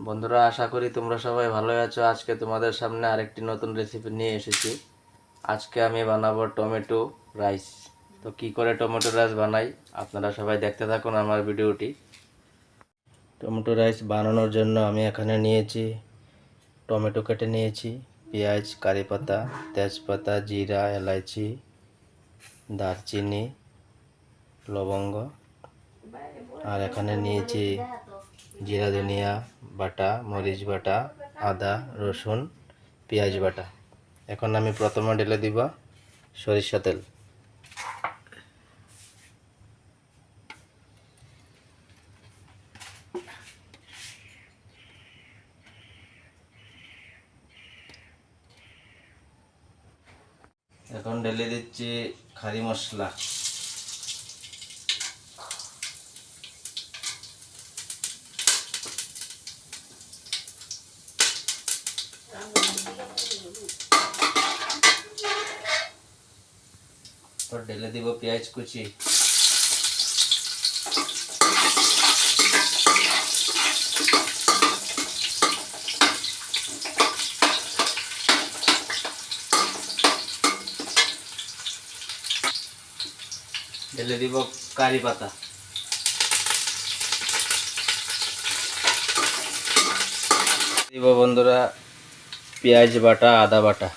বন্ধুরা, আশা করি তোমরা সবাই ভালো আছো। আজকে তোমাদের সামনে আরেকটি নতুন রেসিপি নিয়ে এসেছি। আজকে আমি বানাবো টমেটো রাইস। তো কি করে টমেটো রাইস বানাই আপনারা সবাই দেখতে থাকুন আমার ভিডিওটি। টমেটো রাইস বানানোর জন্য আমি এখানে নিয়েছি টমেটো কেটে নিয়েছি, পেঁয়াজ, কারি পাতা, তেজপাতা, জিরা, এলাচি, দারচিনি, লবঙ্গ, আর এখানে নিয়েছি জিরা ধনিয়া বাটা, মরিচ বাটা, আদা রসুন, পেঁয়াজ বাটা। এখন আমি প্রথমে ঢেলে দিব সরিষা তেল। এখন ঢেলে দিচ্ছি খারি মশলা। ঢেলে দিব পেঁয়াজ কুচি। ঢেলে দিব কারি পাতা। দিব বন্ধুরা পেঁয়াজ বাটা, আদা বাটা।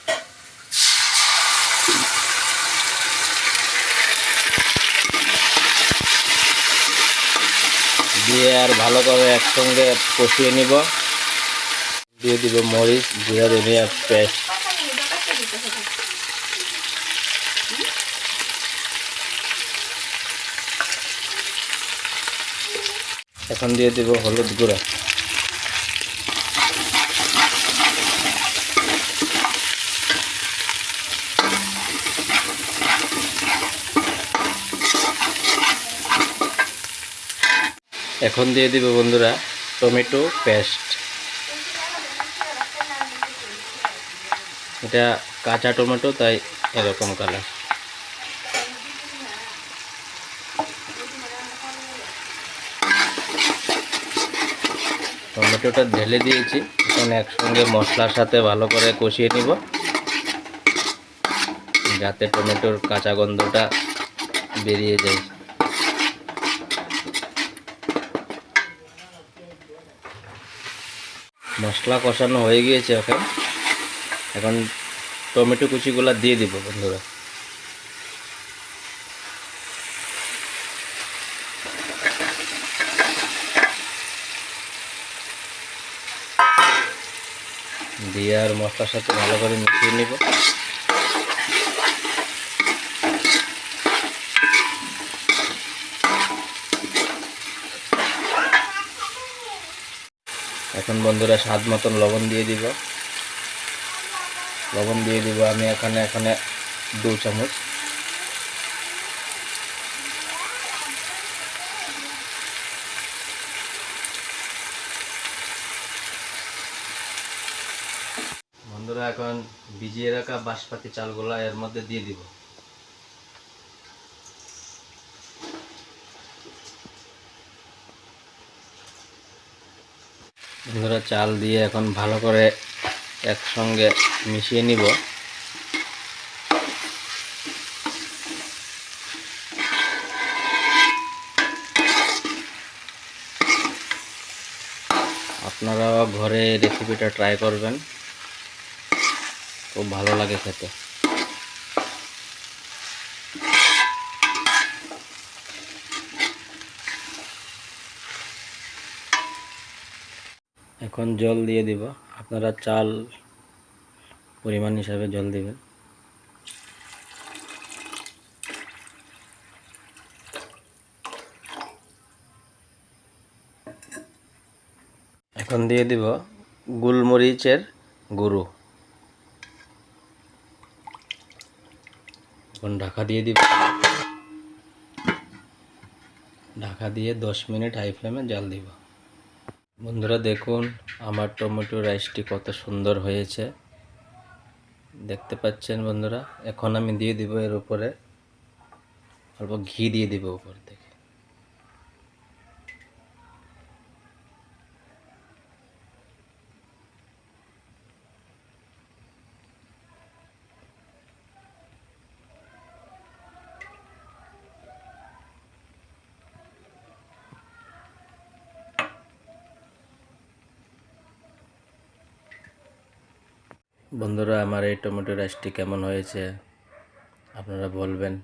দিয়ে আর ভালো করে একসঙ্গে কষিয়ে নিব। দিয়ে দিব মরিচ, জিরা, ধনিয়া পেস্ট। এখন দিয়ে দিব হলুদ গুঁড়া। এখন দিয়ে দিব বন্ধুরা টমেটো পেস্ট। এটা কাঁচা টমেটো, তাই এরকম কালার। টমেটোটা ঢেলে দিয়েছি। এখন একসঙ্গে মশলার সাথে ভালো করে কষিয়ে নিব, যাতে টমেটোর কাঁচা গন্ধটা বেরিয়ে যায়। মশলা কষানো হয়ে গিয়েছে। এখন টমেটো কুচিগুলো দিয়ে দিব বন্ধুরা। দিয়ে আর মশলার সাথে ভালো করে মিশিয়ে নিব। এখন বন্ধুরা স্বাদ মতন লবণ দিয়ে দিব। আমি এখানে 2 চামচ। বন্ধুরা এখন ভিজিয়ে রাখা বাসমতি চালগুলা এর মধ্যে দিয়ে দিব। বন্ধুরা চাল দিয়ে এখন ভালো করে একসঙ্গে মিশিয়ে নিব। আপনারাও ঘরে রেসিপিটা ট্রাই করবেন, খুব ভালো লাগে খেতে। এখন জল দিয়ে দিব। আপনারা চাল পরিমাণ হিসাবে জল দিবেন। এখন দিয়ে দিব গোলমরিচের গুঁড়ো। এখন ঢাকা দিয়ে দিব। ঢাকা দিয়ে 10 মিনিট হাই ফ্লেমে জাল দিব। বন্ধুরা দেখুন আমার টমেটো রাইসটি কত সুন্দর হয়েছে, দেখতে পাচ্ছেন বন্ধুরা। এখন আমি দিয়ে দিব এর উপরে অল্প ঘি দিয়ে দিব উপর থেকে। বন্ধুরা, আমার এই টমেটো রাইসটি কেমন হয়েছে আপনারা বলবেন।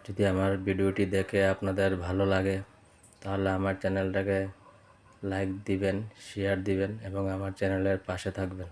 যদি আমার ভিডিওটি দেখে আপনাদের ভালো লাগে তাহলে আমার চ্যানেলটাকে লাইক দিবেন, শেয়ার দিবেন এবং আমার চ্যানেলের পাশে থাকবেন।